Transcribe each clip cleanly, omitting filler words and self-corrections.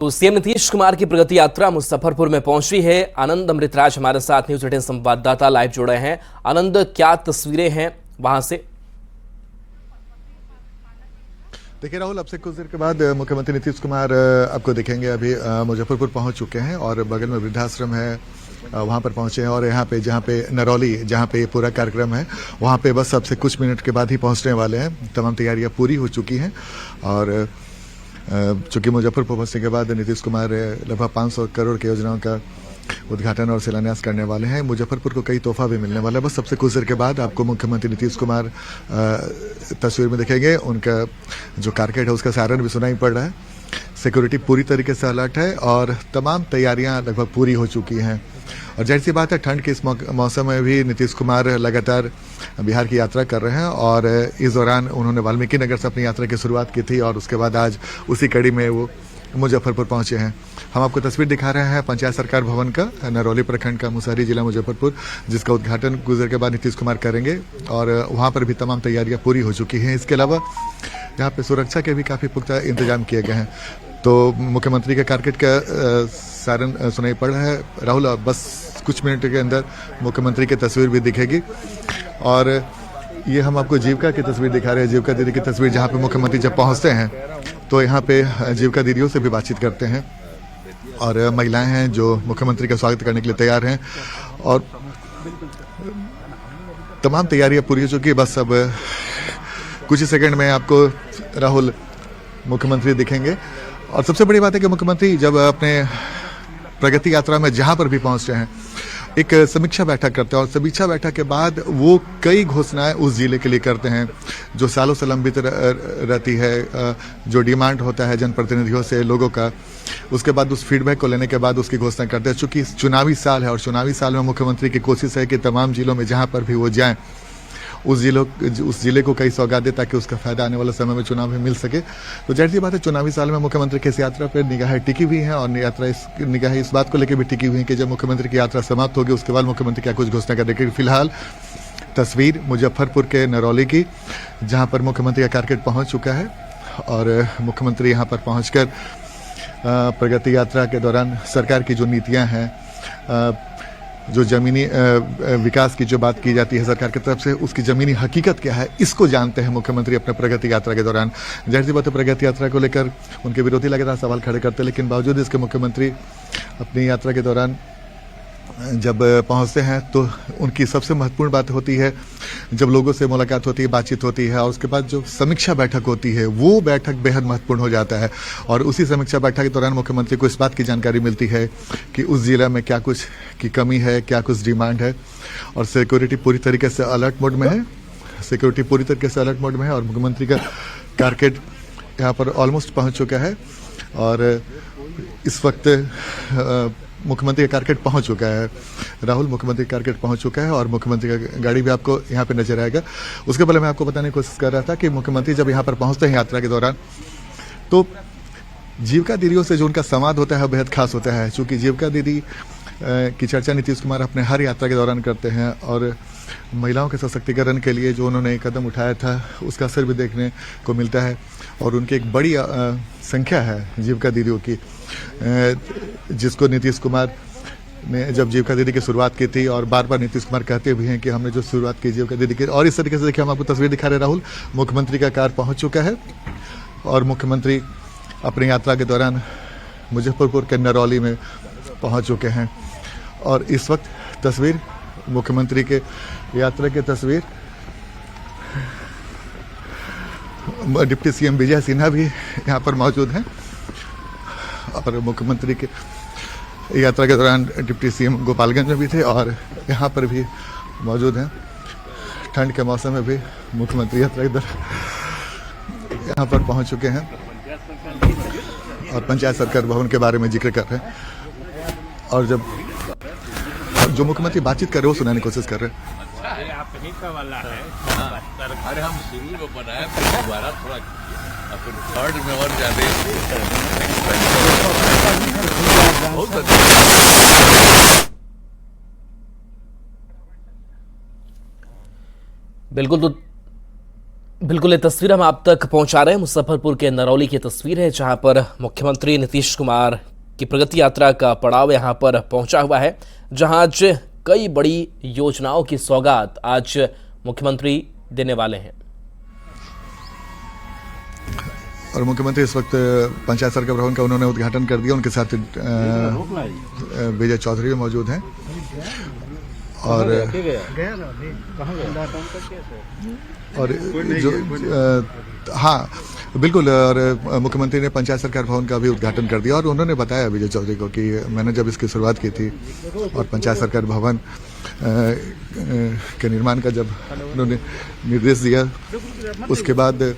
तो सीएम नीतीश कुमार की प्रगति यात्रा मुजफ्फरपुर में पहुंची है। आनंद अमृतराज हमारे साथ न्यूज 18 संवाददाता लाइव जुड़े हैं। आनंद, क्या तस्वीरें हैं वहां से? देखिए राहुल, अब से कुछ देर के बाद मुख्यमंत्री नीतीश कुमार आपको दिखेंगे। अभी मुजफ्फरपुर पहुंच चुके हैं और बगल में वृद्धाश्रम है, वहां पर पहुंचे हैं। और यहाँ पे जहाँ पे नरौली, जहाँ पे पूरा कार्यक्रम है, वहाँ पे बस अब से कुछ मिनट के बाद ही पहुंचने वाले हैं। तमाम तैयारियां पूरी हो चुकी हैं और चूंकि मुजफ्फरपुर पहुंचने के बाद नीतीश कुमार लगभग 500 करोड़ की योजनाओं का उद्घाटन और शिलान्यास करने वाले हैं। मुजफ्फरपुर को कई तोहफा भी मिलने वाला है। बस सबसे कुछ देर के बाद आपको मुख्यमंत्री नीतीश कुमार तस्वीर में दिखेंगे। उनका जो कारकेट है उसका सायरन भी सुनाई पड़ रहा है। सिक्योरिटी पूरी तरीके से अलर्ट है और तमाम तैयारियां लगभग पूरी हो चुकी हैं। और जाहिर सी बात है, ठंड के इस मौसम में भी नीतीश कुमार लगातार बिहार की यात्रा कर रहे हैं और इस दौरान उन्होंने वाल्मीकि नगर से अपनी यात्रा की शुरुआत की थी और उसके बाद आज उसी कड़ी में वो मुजफ्फरपुर पहुंचे हैं। हम आपको तस्वीर दिखा रहे हैं पंचायत सरकार भवन का, नरौली प्रखंड का, मुसहरी जिला मुजफ्फरपुर, जिसका उद्घाटन कुछ देर के बाद नीतीश कुमार करेंगे और वहां पर भी तमाम तैयारियां पूरी हो चुकी हैं। इसके अलावा यहाँ पे सुरक्षा के भी काफी पुख्ता इंतजाम किए गए हैं। तो मुख्यमंत्री के कारकेट का सायरन सुनाई पड़ रहा है राहुल, और बस कुछ मिनट के अंदर मुख्यमंत्री की तस्वीर भी दिखेगी। और ये हम आपको जीविका की तस्वीर दिखा रहे हैं, जीविका दीदी की तस्वीर, जहाँ पे मुख्यमंत्री जब पहुँचते हैं तो यहाँ पे जीविका दीदियों से भी बातचीत करते हैं और महिलाएं हैं जो मुख्यमंत्री का स्वागत करने के लिए तैयार हैं और तमाम तैयारियां पूरी हो चुकी है। बस अब कुछ ही सेकंड में आपको राहुल मुख्यमंत्री दिखेंगे। और सबसे बड़ी बात है कि मुख्यमंत्री जब अपने प्रगति यात्रा में जहां पर भी पहुंच रहे हैं, एक समीक्षा बैठक करते हैं और समीक्षा बैठक के बाद वो कई घोषणाएं उस जिले के लिए करते हैं जो सालों से लंबित रहती है, जो डिमांड होता है जनप्रतिनिधियों से, लोगों का। उसके बाद उस फीडबैक को लेने के बाद उसकी घोषणा करते हैं। चूंकि चुनावी साल है और चुनावी साल में मुख्यमंत्री की कोशिश है कि तमाम जिलों में जहां पर भी वो जाएं उस जिले को कई सौगात दे ताकि उसका फायदा आने वाले समय में चुनाव में मिल सके। तो जाहिर सी बात है, चुनावी साल में मुख्यमंत्री की इस यात्रा पर निगाहें टिकी हुई हैं और निगाहें इस बात को लेकर भी टिकी हुई हैं कि जब मुख्यमंत्री की यात्रा समाप्त होगी उसके बाद मुख्यमंत्री क्या कुछ घोषणा करेंगे। फिलहाल तस्वीर मुजफ्फरपुर के नरौली की, जहाँ पर मुख्यमंत्री का कारकेट पहुँच चुका है और मुख्यमंत्री यहाँ पर पहुँचकर प्रगति यात्रा के दौरान सरकार की जो नीतियाँ हैं, जो जमीनी विकास की जो बात की जाती है सरकार की तरफ से, उसकी जमीनी हकीकत क्या है, इसको जानते हैं मुख्यमंत्री अपने प्रगति यात्रा के दौरान। जाहिर सी बात है, प्रगति यात्रा को लेकर उनके विरोधी लगातार सवाल खड़े करते हैं, लेकिन बावजूद इसके मुख्यमंत्री अपनी यात्रा के दौरान जब पहुंचते हैं तो उनकी सबसे महत्वपूर्ण बात होती है जब लोगों से मुलाकात होती है, बातचीत होती है और उसके बाद जो समीक्षा बैठक होती है, वो बैठक बेहद महत्वपूर्ण हो जाता है। और उसी समीक्षा बैठक के दौरान मुख्यमंत्री को इस बात की जानकारी मिलती है कि उस जिला में क्या कुछ की कमी है, क्या कुछ डिमांड है। और सिक्योरिटी पूरी तरीके से अलर्ट मोड में है, सिक्योरिटी पूरी तरीके से अलर्ट मोड में है और मुख्यमंत्री का कारकेट यहाँ पर ऑलमोस्ट पहुँच चुका है और इस वक्त मुख्यमंत्री का कारकेट पहुंच चुका है राहुल। मुख्यमंत्री का कारकेट पहुंच चुका है और मुख्यमंत्री का गाड़ी भी आपको यहां पे नजर आएगा। उसके पहले मैं आपको बताने की कोशिश कर रहा था कि मुख्यमंत्री जब यहां पर पहुंचते हैं यात्रा के दौरान तो जीविका दीदियों से जो उनका संवाद होता है बेहद खास होता है। चूंकि जीविका दीदी की चर्चा नीतीश कुमार अपने हर यात्रा के दौरान करते हैं और महिलाओं के सशक्तिकरण के लिए जो उन्होंने कदम उठाया था उसका असर भी देखने को मिलता है। और उनकी एक बड़ी संख्या है जीविका दीदियों की, जिसको नीतीश कुमार ने जब जीविका दीदी की शुरुआत की थी और बार बार नीतीश कुमार कहते भी हैं कि हमने जो शुरुआत की जीविका दीदी की। और इस तरीके से देखिए, हम आपको तस्वीर दिखा रहे हैं राहुल, मुख्यमंत्री का कार पहुंच चुका है और मुख्यमंत्री अपनी यात्रा के दौरान मुजफ्फरपुर के नरौली में पहुंच चुके हैं। और इस वक्त तस्वीर मुख्यमंत्री के यात्रा की तस्वीर, डिप्टी सीएम विजय सिन्हा भी यहाँ पर मौजूद हैं और मुख्यमंत्री के यात्रा के दौरान डिप्टी सीएम गोपालगंज में भी थे और यहाँ पर भी मौजूद हैं। ठंड के मौसम में भी मुख्यमंत्री यात्रा के दौरान यहाँ पर पहुँच चुके हैं और पंचायत सरकार भवन के बारे में जिक्र कर रहे हैं और जो मुख्यमंत्री बातचीत कर रहे हैं वो सुनाने की कोशिश कर रहे हैं। वाला है अरे हम शुरू में बनाया फिर दोबारा थोड़ा फिर थर्ड में और ज्यादा बिल्कुल। तो बिल्कुल, ये तस्वीर हम आप तक पहुंचा रहे हैं। मुजफ्फरपुर के नरौली की तस्वीर है, जहां पर मुख्यमंत्री नीतीश कुमार की प्रगति यात्रा का पड़ाव यहां पर पहुंचा हुआ है, जहां आज कई बड़ी योजनाओं की सौगात आज मुख्यमंत्री देने वाले हैं। और मुख्यमंत्री इस वक्त पंचायत सरकार भवन का उन्होंने उद्घाटन कर दिया। उनके साथ विजय चौधरी भी मौजूद हैं। और जो हाँ बिल्कुल, और मुख्यमंत्री ने पंचायत सरकार भवन का भी उद्घाटन कर दिया। और उन्होंने बताया विजय चौधरी को कि मैंने जब इसकी शुरुआत की थी और पंचायत सरकार भवन के निर्माण का जब उन्होंने निर्देश दिया, उसके बाद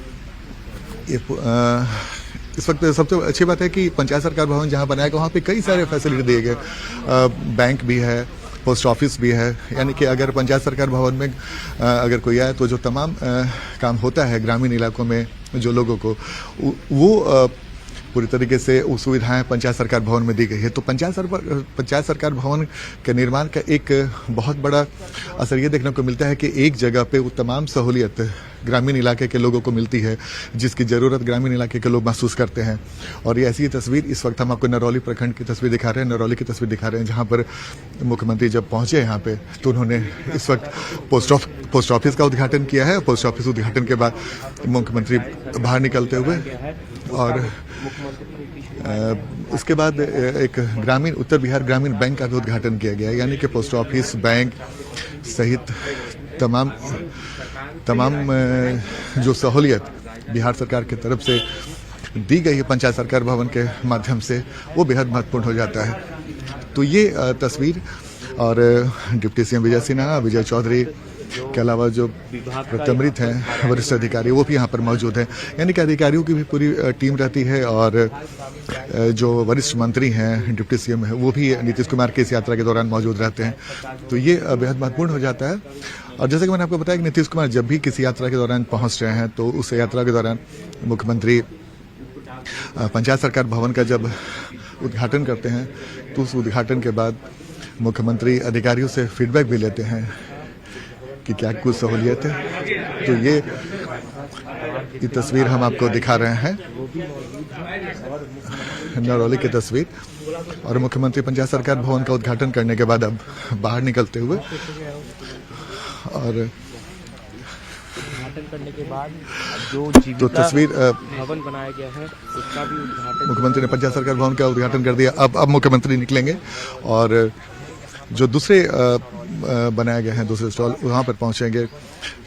इस वक्त सबसे अच्छी बात है कि पंचायत सरकार भवन जहाँ बनाया गया वहाँ पे कई सारे फैसिलिटी दिए गए। बैंक भी है, पोस्ट ऑफिस भी है, यानी कि अगर पंचायत सरकार भवन में अगर कोई आए तो जो तमाम काम होता है ग्रामीण इलाकों में जो लोगों को, वो पूरी तरीके से वो सुविधाएं पंचायत सरकार भवन में दी गई है। तो पंचायत सरकार भवन के निर्माण का एक बहुत बड़ा असर ये देखने को मिलता है कि एक जगह पे वो तमाम सहूलियत ग्रामीण इलाके के लोगों को मिलती है जिसकी ज़रूरत ग्रामीण इलाके के लोग महसूस करते हैं। और ये ऐसी तस्वीर इस वक्त हम आपको नरौली प्रखंड की तस्वीर दिखा रहे हैं, नरौली की तस्वीर दिखा रहे हैं, जहाँ पर मुख्यमंत्री जब पहुंचे यहाँ पे तो उन्होंने इस वक्त पोस्ट ऑफिस का उद्घाटन किया है। पोस्ट ऑफिस उद्घाटन के बाद मुख्यमंत्री बाहर निकलते हुए और उसके बाद एक उत्तर बिहार ग्रामीण बैंक का भी उद्घाटन किया गया, यानी कि पोस्ट ऑफिस, बैंक सहित तमाम जो सहूलियत बिहार सरकार की तरफ से दी गई है पंचायत सरकार भवन के माध्यम से, वो बेहद महत्वपूर्ण हो जाता है। तो ये तस्वीर, और डिप्टी सीएम विजय सिन्हा, विजय चौधरी के अलावा जो प्रतिनिधिमंडल हैं, वरिष्ठ अधिकारी, वो भी यहाँ पर मौजूद हैं। यानी कि अधिकारियों की भी पूरी टीम रहती है। और जो वरिष्ठ मंत्री हैं, डिप्टी सीएम है, वो भी नीतीश कुमार की इस यात्रा के दौरान मौजूद रहते हैं। तो ये बेहद महत्वपूर्ण हो जाता है। और जैसे कि मैंने आपको बताया कि नीतीश कुमार जब भी किसी यात्रा के दौरान पहुँच रहे हैं तो उस यात्रा के दौरान मुख्यमंत्री पंचायत सरकार भवन का जब उद्घाटन करते हैं तो उस उद्घाटन के बाद मुख्यमंत्री अधिकारियों से फीडबैक भी लेते हैं कि क्या कुछ सहूलियत है। तो ये तस्वीर हम आपको दिखा रहे हैं, नरौली की तस्वीर। और मुख्यमंत्री पंचायत सरकार भवन का उद्घाटन करने के बाद अब बाहर निकलते हुए और उद्घाटन करने के बाद जो तो तस्वीर भवन बनाया गया है उसका भी उद्घाटन, मुख्यमंत्री ने पंचायत सरकार भवन का उद्घाटन कर दिया। अब मुख्यमंत्री निकलेंगे और जो दूसरे बनाए गए हैं दूसरे स्टॉल, वहाँ पर पहुँचेंगे।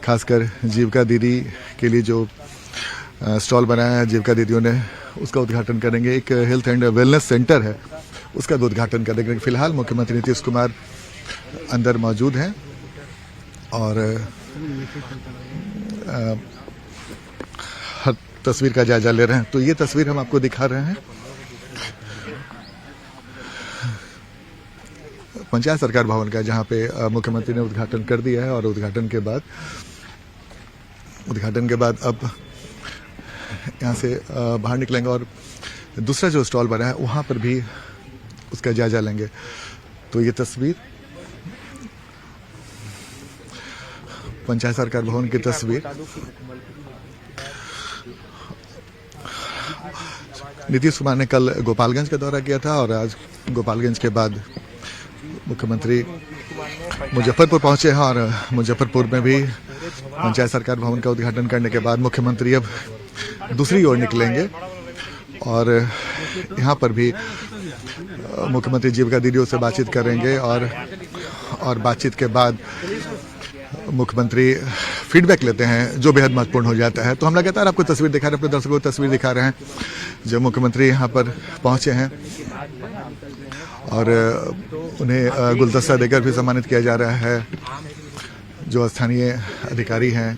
खासकर जीविका दीदी के लिए जो स्टॉल बनाया है जीविका दीदियों ने, उसका उद्घाटन करेंगे। एक हेल्थ एंड वेलनेस सेंटर है, उसका भी उद्घाटन करेंगे। फिलहाल मुख्यमंत्री नीतीश कुमार अंदर मौजूद हैं और हर तस्वीर का जायजा ले रहे हैं। तो ये तस्वीर हम आपको दिखा रहे हैं पंचायत सरकार भवन का, जहाँ पे मुख्यमंत्री ने उद्घाटन कर दिया है। और उद्घाटन के बाद अब यहाँ से बाहर निकलेंगे और दूसरा जो स्टॉल बना है वहाँ पर भी उसका जायजा लेंगे। तो ये तस्वीर पंचायत सरकार भवन की तस्वीर। नीतीश कुमार ने कल गोपालगंज का दौरा किया था और आज गोपालगंज के बाद मुख्यमंत्री मुजफ्फरपुर पहुंचे हैं। और मुजफ्फरपुर में भी पंचायत सरकार भवन का उद्घाटन करने के बाद मुख्यमंत्री अब दूसरी ओर निकलेंगे और यहाँ पर भी मुख्यमंत्री जीविका दीदियों से बातचीत करेंगे। और बातचीत के बाद मुख्यमंत्री फीडबैक लेते हैं, जो बेहद महत्वपूर्ण हो जाता है। तो हम लगातार आपको तस्वीर दिखा रहे हैं, अपने दर्शकों को तस्वीर दिखा रहे हैं जब मुख्यमंत्री यहाँ पर पहुँचे हैं और उन्हें गुलदस्ता देकर भी सम्मानित किया जा रहा है। जो स्थानीय अधिकारी हैं,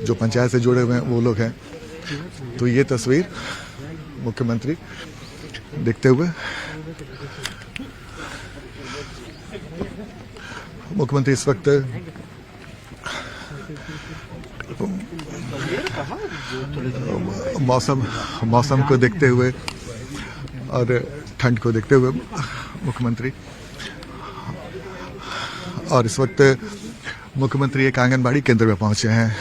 जो पंचायत से जुड़े हुए हैं, वो लोग हैं। तो ये तस्वीर मुख्यमंत्री देखते हुए, मुख्यमंत्री इस वक्त मौसम को देखते हुए और ठंड को देखते हुए मुख्यमंत्री, और इस वक्त मुख्यमंत्री एक आंगनबाड़ी केंद्र में पहुंचे हैं।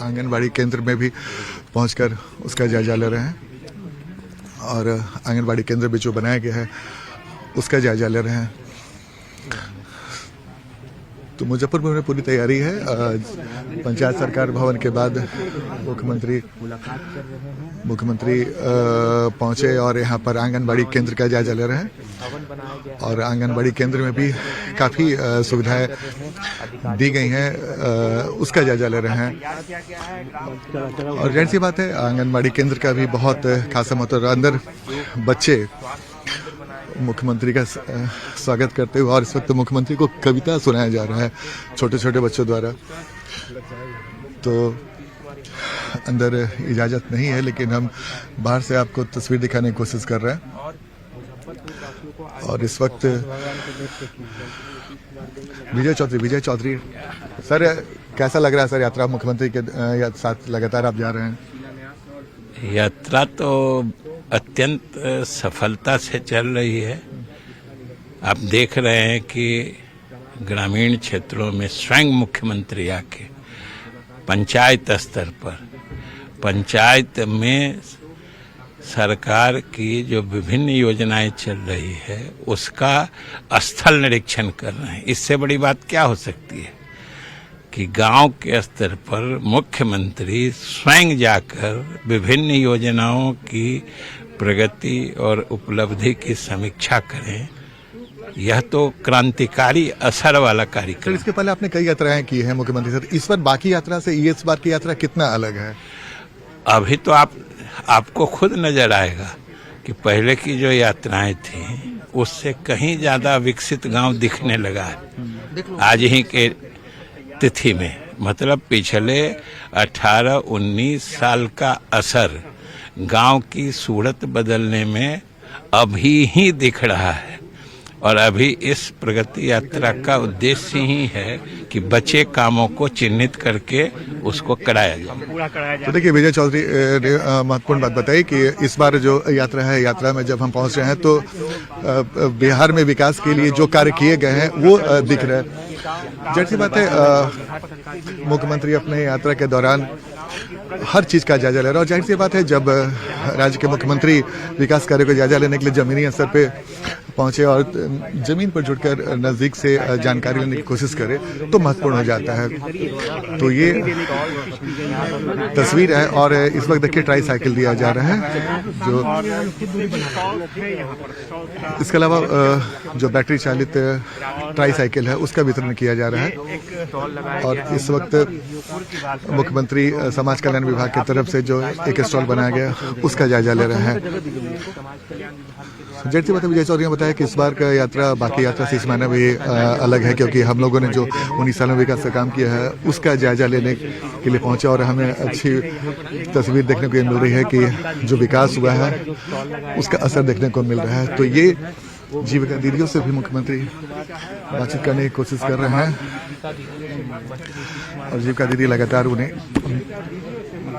आंगनबाड़ी केंद्र में भी पहुंचकर उसका जायजा ले रहे हैं और आंगनबाड़ी केंद्र भी जो बनाया गया है उसका जायजा ले रहे हैं। तो मुजफ्फरपुर में पूरी तैयारी है। पंचायत सरकार भवन के बाद मुख्यमंत्री पहुंचे और यहाँ पर आंगनबाड़ी केंद्र का जायजा ले रहे हैं और आंगनबाड़ी केंद्र में भी काफ़ी सुविधाएं दी गई हैं, उसका जायजा ले रहे हैं। और जाहिर सी बात है आंगनबाड़ी केंद्र का भी बहुत खासा महत्व। अंदर बच्चे मुख्यमंत्री का स्वागत करते हुए और इस वक्त मुख्यमंत्री को कविता सुनाया जा रहा है छोटे छोटे बच्चों द्वारा। तो अंदर इजाज़त नहीं है लेकिन हम बाहर से आपको तस्वीर दिखाने की कोशिश कर रहे हैं। और इस वक्त विजय चौधरी सर, कैसा लग रहा है सर यात्रा मुख्यमंत्री के साथ लगातार आप जा रहे हैं? यात्रा तो अत्यंत सफलता से चल रही है। आप देख रहे हैं कि ग्रामीण क्षेत्रों में स्वयं मुख्यमंत्री आके पंचायत स्तर पर पंचायत में सरकार की जो विभिन्न योजनाएं चल रही है उसका स्थल निरीक्षण कर रहे हैं। इससे बड़ी बात क्या हो सकती है कि गांव के स्तर पर मुख्यमंत्री स्वयं जाकर विभिन्न योजनाओं की प्रगति और उपलब्धि की समीक्षा करें। यह तो क्रांतिकारी असर वाला कार्यक्रम। सर, इसके पहले आपने कई यात्राएं की हैं मुख्यमंत्री सर, इस बार बाकी यात्रा से इस बार की यात्रा कितना अलग है? अभी तो आपको खुद नजर आएगा कि पहले की जो यात्राएं थी उससे कहीं ज्यादा विकसित गांव दिखने लगा है आज ही के तिथि में। मतलब पिछले 18-19 साल का असर गांव की सूरत बदलने में अभी ही दिख रहा है और अभी इस प्रगति यात्रा का उद्देश्य ही है कि बचे कामों को चिन्हित करके उसको कराया जाए। तो देखिए विजय चौधरी ने महत्वपूर्ण बात बताई कि इस बार जो यात्रा है, यात्रा में जब हम पहुंच रहे हैं तो बिहार में विकास के लिए जो कार्य किए गए हैं वो दिख रहे हैं। जाहिर सी बात है मुख्यमंत्री अपने यात्रा के दौरान हर चीज का जायजा ले रहा है और जाहिर सी बात है जब राज्य के मुख्यमंत्री विकास कार्य को जायजा लेने के लिए जमीनी स्तर पे पहुंचे और जमीन पर जुड़कर नजदीक से जानकारी लेने की कोशिश करे तो महत्वपूर्ण हो जाता है। तो ये तस्वीर है और इस वक्त देखिए ट्राई साइकिल दिया जा रहा है जो इसके अलावा जो बैटरी चालित ट्राई साइकिल है उसका वितरण किया जा रहा है। और इस वक्त मुख्यमंत्री समाज कल्याण विभाग की तरफ से जो एक स्टॉल बनाया गया उसका जायजा ले रहे हैं। जाहिर सी बात है विजय चौधरी ने बताया कि इस बार का यात्रा बाकी यात्रा से इस मायने भी अलग है क्योंकि हम लोगों ने जो 19 सालों में विकास का काम किया है उसका जायजा लेने के लिए पहुंचे और हमें अच्छी तस्वीर देखने को मिल रही है कि जो विकास हुआ है उसका असर देखने को मिल रहा है। तो ये जीविका दीदियों से भी मुख्यमंत्री बातचीत करने की कोशिश कर रहे हैं और जीविका दीदी लगातार उन्हें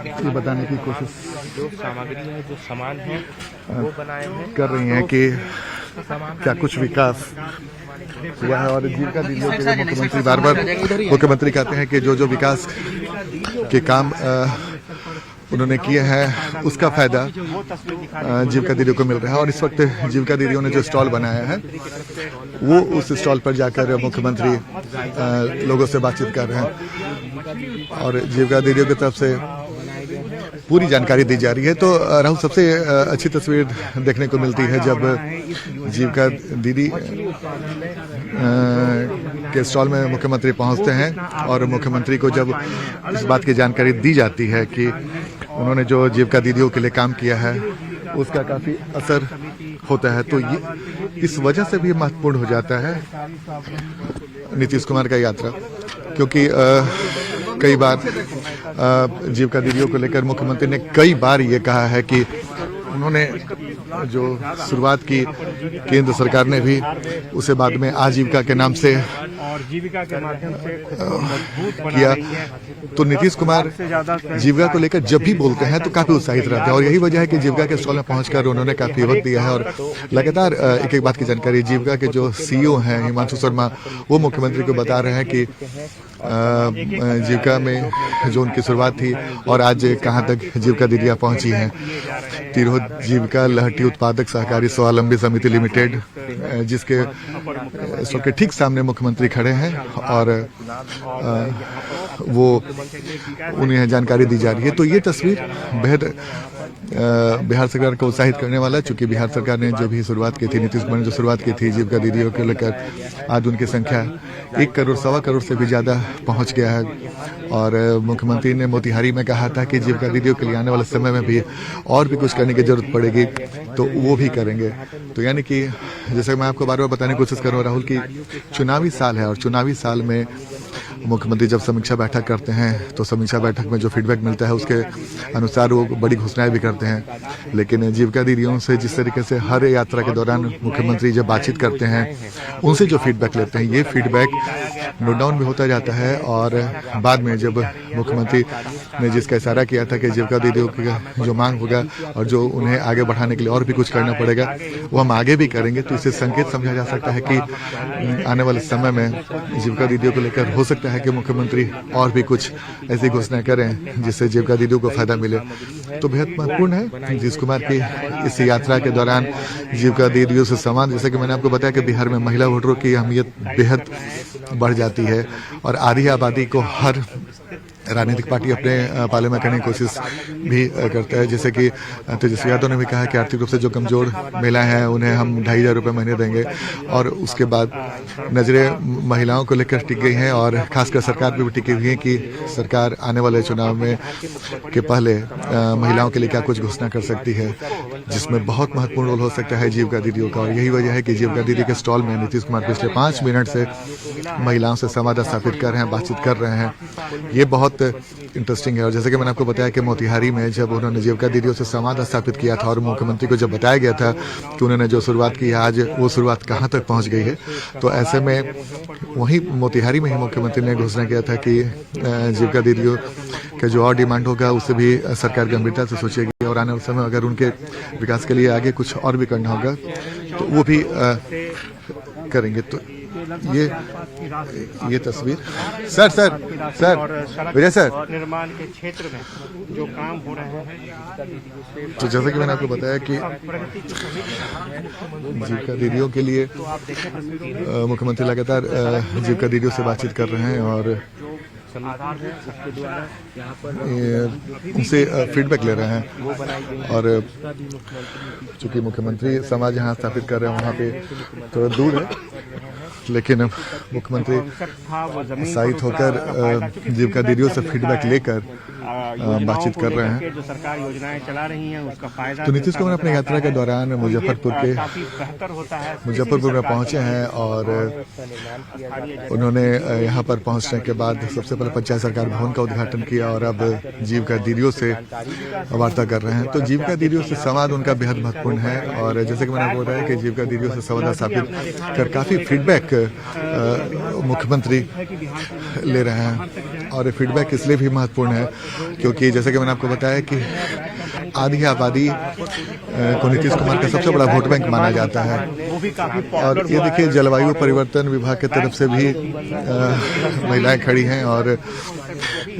ये बताने की कोशिश जो सामग्री है, जो सामान है वो बनाए हैं कर रही हैं कि क्या कुछ विकास हुआ है। और जीविका दीदियों के लिए मुख्यमंत्री बार बार मुख्यमंत्री कहते हैं कि जो जो विकास के काम उन्होंने किए हैं उसका फायदा जीविका दीदियों को मिल रहा है। और इस वक्त जीविका दीदियों ने जो स्टॉल बनाया है वो उस स्टॉल पर जाकर मुख्यमंत्री लोगों से बातचीत कर रहे हैं और जीविका दीदियों की तरफ से पूरी जानकारी दी जा रही है। तो राहुल, सबसे अच्छी तस्वीर देखने को मिलती है जब जीविका दीदी के स्टॉल में मुख्यमंत्री पहुंचते हैं और मुख्यमंत्री को जब इस बात की जानकारी दी जाती है कि उन्होंने जो जीविका दीदियों के लिए काम किया है उसका काफी असर होता है। तो ये इस वजह से भी महत्वपूर्ण हो जाता है नीतीश कुमार का यात्रा, क्योंकि कई बार जीविका दीदियों को लेकर मुख्यमंत्री ने कई बार ये कहा है कि उन्होंने जो शुरुआत की केंद्र सरकार ने भी उसे बाद में आजीविका के नाम से और जीविका के माध्यम से खुद को मजबूत बना किया। रही है। तो नीतीश कुमार से ज्यादा जीविका को लेकर जब भी बोलते हैं तो काफी उत्साहित रहते हैं और यही वजह है कि जीविका के स्टॉल में पहुंचकर उन्होंने काफी वक्त दिया है और लगातार एक एक बात की जानकारी जीविका के जो सीईओ हैं हिमांशु शर्मा वो मुख्यमंत्री को बता रहे हैं कि जीविका में जो उनकी शुरुआत थी और आज कहां तक जीविका दीदियां पहुंची हैं। तिरहुत जीविका लहटी उत्पादक सहकारी स्वावलंबी समिति लिमिटेड जिसके इस वक्त ठीक सामने मुख्यमंत्री खड़े हैं और वो उन्हें जानकारी दी जा रही है। तो ये तस्वीर बेहद बिहार सरकार को उत्साहित करने वाला है, चूंकि बिहार सरकार ने जो भी शुरुआत की थी, नीतीश कुमार ने जो शुरुआत की थी जीविका दीदियों को लेकर, आज उनकी संख्या 1 करोड़ सवा करोड़ से भी ज्यादा पहुंच गया है। और मुख्यमंत्री ने मोतिहारी में कहा था कि जीविका दीदियों के लिए आने वाले समय में भी और भी कुछ करने की जरूरत पड़ेगी तो वो भी करेंगे। तो यानी कि जैसे मैं आपको बार बार बताने की कोशिश कर रहा हूं राहुल की चुनावी साल है और चुनावी साल में मुख्यमंत्री जब समीक्षा बैठक करते हैं तो समीक्षा बैठक में जो फीडबैक मिलता है उसके अनुसार वो बड़ी घोषणाएं भी करते हैं। लेकिन जीविका दीदियों से जिस तरीके से हर यात्रा के दौरान मुख्यमंत्री जब बातचीत करते हैं उनसे जो फीडबैक लेते हैं ये फीडबैक नोट डाउन भी होता जाता है और बाद में जब मुख्यमंत्री ने जिसका इशारा किया था कि जीविका दीदियों की जो मांग होगा और जो उन्हें आगे बढ़ाने के लिए और भी कुछ करना पड़ेगा वो हम आगे भी करेंगे। तो इससे संकेत समझा जा सकता है कि आने वाले समय में जीविका दीदियों को लेकर हो सकता है कि मुख्यमंत्री और भी कुछ ऐसी घोषणाएं करें जिससे जीविका दीदियों को फायदा मिले। तो बेहद महत्वपूर्ण है नीतीश कुमार की इस यात्रा के दौरान जीविका दीदियों से संवाद। जैसे कि मैंने आपको बताया कि बिहार में महिला वोटरों की अहमियत बेहद बढ़ जाती है और आधी आबादी को हर राजनीतिक पार्टी अपने पाले में करने की कोशिश भी करता है। जैसे कि तेजस्वी यादव ने भी कहा कि आर्थिक रूप से जो कमजोर महिलाएं हैं उन्हें हम 2,500 रुपये महीने देंगे और उसके बाद नजरें महिलाओं को लेकर टिक गई हैं और खासकर सरकार पर भी टिकी हुई है कि सरकार आने वाले चुनाव में के पहले महिलाओं के लिए क्या कुछ घोषणा कर सकती है जिसमें बहुत महत्वपूर्ण रोल हो सकता है जीविका दीदियों का। और यही वजह है कि जीविका दीदी के स्टॉल में नीतीश कुमार पिछले 5 मिनट से महिलाओं से संवाद स्थापित कर रहे हैं, बातचीत कर रहे हैं। ये बहुत इंटरेस्टिंग है। और जैसे कि मैंने आपको बताया कि मोतिहारी में जब उन्होंने जीविका दीदियों से संवाद स्थापित किया था और मुख्यमंत्री को जब बताया गया था कि उन्होंने जो शुरुआत की है आज वो शुरुआत कहां तक पहुंच गई है, तो ऐसे में वहीं मोतिहारी में ही मुख्यमंत्री ने घोषणा किया था कि जीविका दीदियों का जो और डिमांड होगा उससे भी सरकार गंभीरता से सोचेगी और आने वाले समय अगर उनके विकास के लिए आगे कुछ और भी करना होगा तो वो भी करेंगे। तो ये तस्वीर सर विजय सर निर्माण के क्षेत्र में जो काम हो रहे हैं तो जैसे कि मैंने आपको बताया कि जीविका दीदियों के लिए मुख्यमंत्री लगातार जीविका दीदियों से बातचीत कर रहे हैं और उनसे फीडबैक ले रहे हैं। और चूंकि मुख्यमंत्री समाज यहाँ स्थापित कर रहे हैं वहाँ पे थोड़ा दूर है, लेकिन मुख्यमंत्री उत्साहित होकर जीविका दीदियों से फीडबैक लेकर बातचीत कर रहे हैं। जो सरकार योजनाएं चला रही हैं उसका फायदा तो नीतीश कुमार अपनी यात्रा के दौरान मुजफ्फरपुर में पहुंचे हैं और उन्होंने यहाँ पर पहुंचने के बाद सबसे पहले पंचायत सरकार भवन का उद्घाटन किया और अब जीविका दीदियों से वार्ता कर रहे हैं। तो जीविका दीदियों से संवाद उनका बेहद महत्वपूर्ण है और जैसे कि मैंने आपको बताया कि जीविका दीदियों से संवाद स्थापित कर काफी फीडबैक मुख्यमंत्री ले रहे हैं। और फीडबैक इसलिए भी महत्वपूर्ण है क्योंकि जैसे कि मैंने आपको बताया कि आधी आबादी को नीतीश कुमार का सबसे बड़ा वोट बैंक माना जाता है। और ये देखिए जलवायु परिवर्तन विभाग की तरफ से भी महिलाएं खड़ी हैं और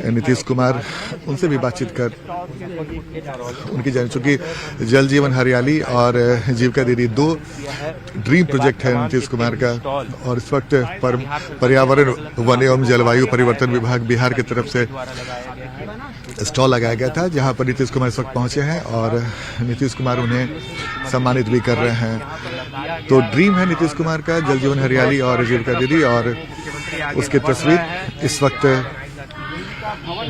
नीतीश कुमार उनसे भी बातचीत कर उनकी जान चुकी जल जीवन हरियाली और जीविका दीदी 2 ड्रीम प्रोजेक्ट है नीतीश कुमार का। और इस वक्त पर्यावरण वन एवं जलवायु परिवर्तन विभाग बिहार की तरफ से स्टॉल लगाया गया था जहां पर नीतीश कुमार इस वक्त पहुंचे हैं और नीतीश कुमार उन्हें सम्मानित भी कर रहे हैं। तो ड्रीम है नीतीश कुमार का जल जीवन हरियाली और जीविका दीदी और उसकी तस्वीर इस वक्त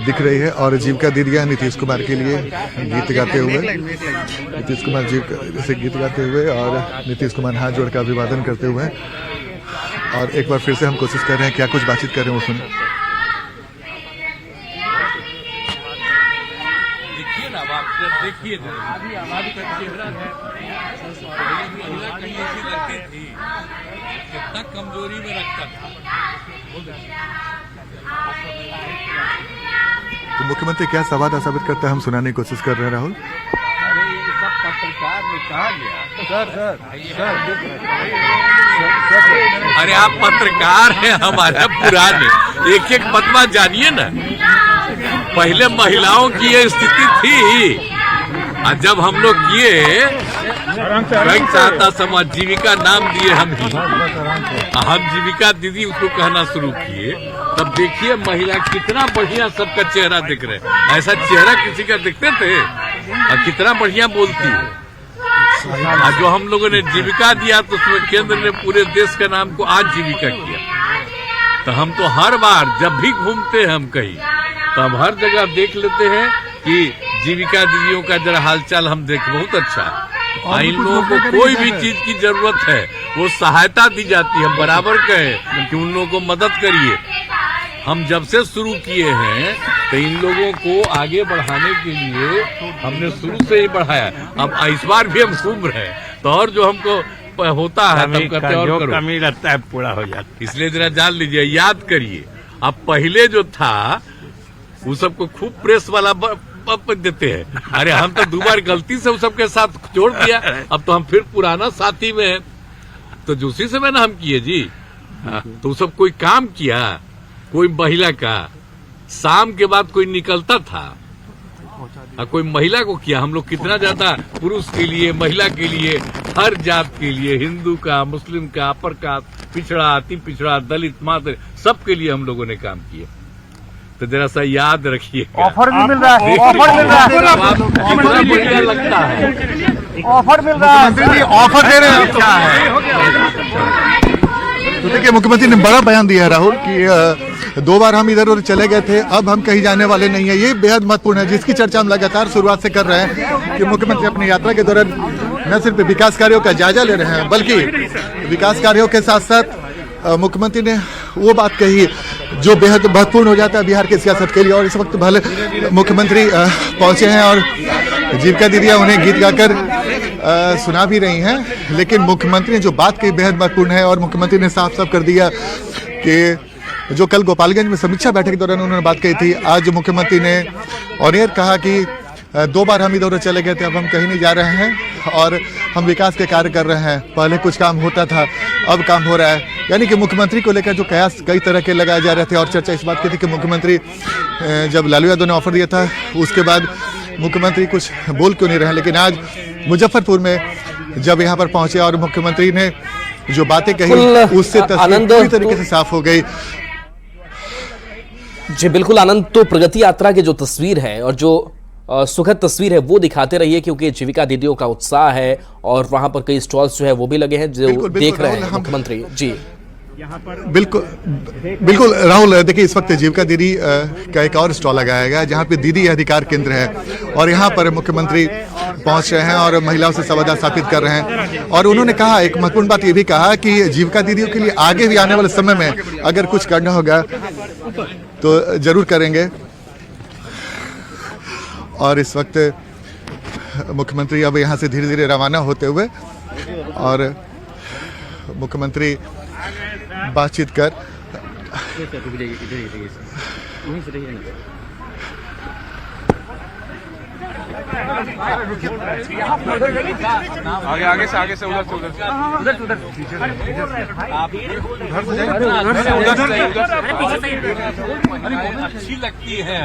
दिख रही है। और जीविका दीदियां नीतीश कुमार के लिए गीत गाते हुए नीतीश कुमार जी से गीत गाते हुए और नीतीश कुमार हाथ जोड़कर अभिवादन करते हुए। और एक बार फिर से हम कोशिश कर रहे हैं क्या कुछ बातचीत कर रहे हैं वो सुने। देखिए आबादी का चेहरा है, कहीं ऐसी लगती थी कि तक कमजोरी में रखता था। तो मुख्यमंत्री क्या सवाल साबित करते हैं, हम सुनाने की कोशिश कर रहे हैं राहुल। अरे ये सब पत्रकार में कहा गया। अरे आप पत्रकार हैं हमारे पुराने, एक एक मतवा जानिए ना। पहले महिलाओं की ये स्थिति थी, और जब हम लोग किए रंग सहायता समाज जीविका नाम दिए हम जीविका दीदी उसको कहना शुरू किए, तब देखिए महिला कितना बढ़िया सबका चेहरा दिख रहे हैं। ऐसा चेहरा किसी का दिखते थे, और कितना बढ़िया बोलती है। और जो हम लोगों ने जीविका दिया तो उसमें केंद्र ने पूरे देश का नाम को आज जीविका किया। तो हम तो हर बार जब भी घूमते हैं हम कहीं, तो हम हर जगह देख लेते हैं कि जीविका दीदियों का जरा हालचाल हम देख, बहुत अच्छा है। इन लोगों को कोई भी चीज की जरूरत है वो सहायता दी जाती है। हम बराबर कहें कि उन लोगों को मदद करिए। हम जब से शुरू किए हैं तो इन लोगों को आगे बढ़ाने के लिए हमने शुरू से ही बढ़ाया। अब इस बार भी हम घूम रहे हैं, तो और जो हमको होता है तब करते और करो, कमी लगता है पूरा हो जाता। इसलिए जरा जान लीजिए, याद करिए। अब पहले जो था वो सबको खूब प्रेस वाला देते हैं। अरे हम तो 2 बार गलती से सबके साथ जोड़ दिया, अब तो हम फिर पुराना साथी में हैं। तो उसी समय ना हम किए जी। तो सब कोई काम किया, कोई महिला का शाम के बाद कोई निकलता था, और कोई महिला को किया। हम लोग कितना ज्यादा पुरुष के लिए, महिला के लिए, हर जात के लिए, हिंदू का, मुस्लिम का, अपर कास्ट, पिछड़ा, अति पिछड़ा, दलित, मात्र, सबके लिए हम लोगों ने काम किया। तो जरा सा याद रखिए। ऑफर भी मिल रहा है, ऑफर मिल रहा है, कितना बढ़िया लगता है। ऑफर मिल रहा है, ऑफर दे रहे हैं। तो देखिए मुख्यमंत्री ने बड़ा बयान दिया है राहुल कि 2 बार हम इधर उधर चले गए थे, अब हम कहीं जाने वाले नहीं है। ये बेहद महत्वपूर्ण है, जिसकी चर्चा हम लगातार शुरुआत से कर रहे हैं कि मुख्यमंत्री अपनी यात्रा के दौरान न सिर्फ विकास कार्यों का जायजा ले रहे हैं, बल्कि विकास कार्यों के साथ साथ मुख्यमंत्री ने वो बात कही जो बेहद महत्वपूर्ण हो जाता है बिहार की सियासत के लिए। और इस वक्त भले मुख्यमंत्री पहुंचे हैं और जीविका दीदियां उन्हें गीत गाकर सुना भी रही हैं, लेकिन मुख्यमंत्री ने जो बात कही बेहद महत्वपूर्ण है। और मुख्यमंत्री ने साफ साफ कर दिया कि जो कल गोपालगंज में समीक्षा बैठक के दौरान उन्होंने बात कही थी, आज मुख्यमंत्री ने ऑन एयर कहा कि 2 बार हम इधर उधर चले गए थे, अब हम कहीं नहीं जा रहे हैं और हम विकास के कार्य कर रहे हैं। पहले कुछ काम होता था, अब काम हो रहा है। यानी कि मुख्यमंत्री को लेकर जो कयास कई तरह के लगाए जा रहे थे, और चर्चा इस बात की थी कि मुख्यमंत्री जब लालू यादव ने ऑफर दिया था उसके बाद मुख्यमंत्री कुछ बोल क्यों नहीं रहे। लेकिन आज मुजफ्फरपुर में जब यहाँ पर पहुंचे और मुख्यमंत्री ने जो बातें कही उससे तस्वीर पूरी तरीके से साफ हो गई। जी बिल्कुल आनंद, तो प्रगति यात्रा की जो तस्वीर है और जो सुखद तस्वीर है वो दिखाते रहिए, क्योंकि जीविका दीदियों का उत्साह है और वहां पर कई स्टॉल्स जो है वो भी लगे हैं जो बिल्कुल, देख रहे हैं राहुल, मुख्यमंत्री जी। बिल्कुल राहुल, देखिए इस वक्त जीविका दीदी का एक और स्टॉल लगाया गया है जहाँ पे दीदी अधिकार केंद्र है, और यहाँ पर मुख्यमंत्री पहुंच रहे हैं और महिलाओं से संवाद स्थापित कर रहे हैं। और उन्होंने कहा, एक महत्वपूर्ण बात ये भी कहा कि जीविका दीदियों के लिए आगे भी आने वाले समय में अगर कुछ करना होगा तो जरूर करेंगे। और इस वक्त मुख्यमंत्री अब यहाँ से धीरे धीरे रवाना होते हुए, और मुख्यमंत्री बातचीत कर आगे से उधर अच्छी लगती है,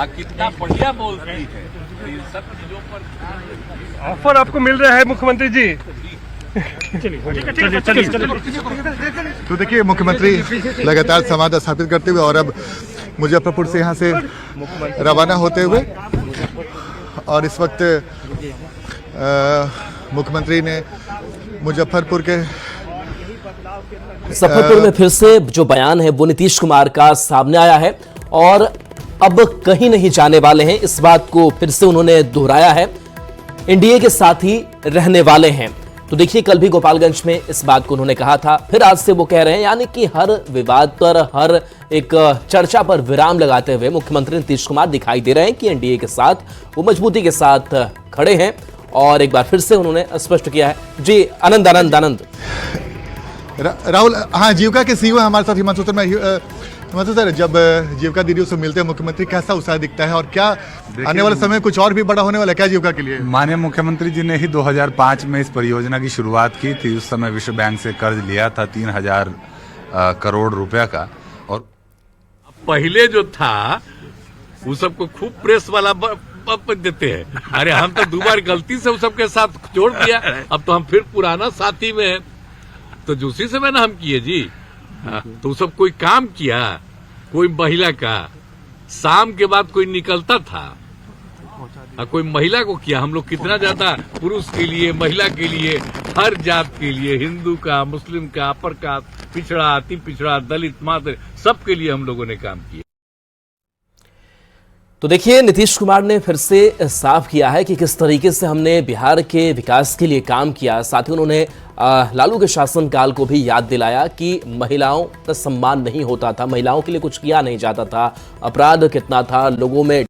कितना बढ़िया बोलती है। इन सब चीजों पर ऑफर आपको मिल रहा है मुख्यमंत्री जी। तो देखिए मुख्यमंत्री लगातार संवाद स्थापित करते हुए और अब मुजफ्फरपुर से यहाँ से रवाना होते हुए, और इस वक्त मुख्यमंत्री ने मुजफ्फरपुर के मुजफ्फरपुर में फिर से जो बयान है वो नीतीश कुमार का सामने आया है और अब कहीं नहीं जाने वाले हैं, इस बात को फिर से उन्होंने दोहराया है। एनडीए के साथ ही रहने वाले हैं। तो देखिए कल भी गोपालगंज में इस बात को उन्होंने कहा था, फिर आज से वो कह रहे हैं, यानी कि हर विवाद पर, हर एक चर्चा पर विराम लगाते हुए मुख्यमंत्री नीतीश कुमार दिखाई दे रहे हैं कि एनडीए के साथ वो मजबूती के साथ खड़े हैं। और एक बार फिर से उन्होंने स्पष्ट किया है। जी आनंद। राहुल, हाँ, जीविका के सीईओ हमारे साथ हिमांशु सर। हिमांशु सर, जब जीविका दीदियों से मिलते हैं मुख्यमंत्री, कैसा उत्साह दिखता है और क्या आने वाले समय कुछ और भी बड़ा होने वाला है क्या जीविका के लिए? माननीय मुख्यमंत्री जी ने ही 2005 में इस परियोजना की शुरुआत की थी। उस समय विश्व बैंक से कर्ज लिया था 3000 करोड़ रुपया का। और पहले जो था वो सबको खूब प्रेस वाला देते हैं। अरे हम तो 2 बार गलती से उस सबके साथ जोड़ दिया, अब तो हम फिर पुराना साथी में हैं। तो दूसरी समय ना हम किए जी। तो सब कोई काम किया, कोई महिला का शाम के बाद कोई निकलता था, कोई महिला को किया। हम लोग कितना ज्यादा पुरुष के लिए, महिला के लिए, हर जात के लिए, हिंदू का, मुस्लिम का, अपर कास्ट, पिछड़ा, अति पिछड़ा, दलित, मात्र, सबके लिए हम लोगों ने काम किया। तो देखिए, नीतीश कुमार ने फिर से साफ किया है कि किस तरीके से हमने बिहार के विकास के लिए काम किया। साथ ही उन्होंने लालू के शासनकाल को भी याद दिलाया कि महिलाओं का सम्मान नहीं होता था, महिलाओं के लिए कुछ किया नहीं जाता था, अपराध कितना था, लोगों में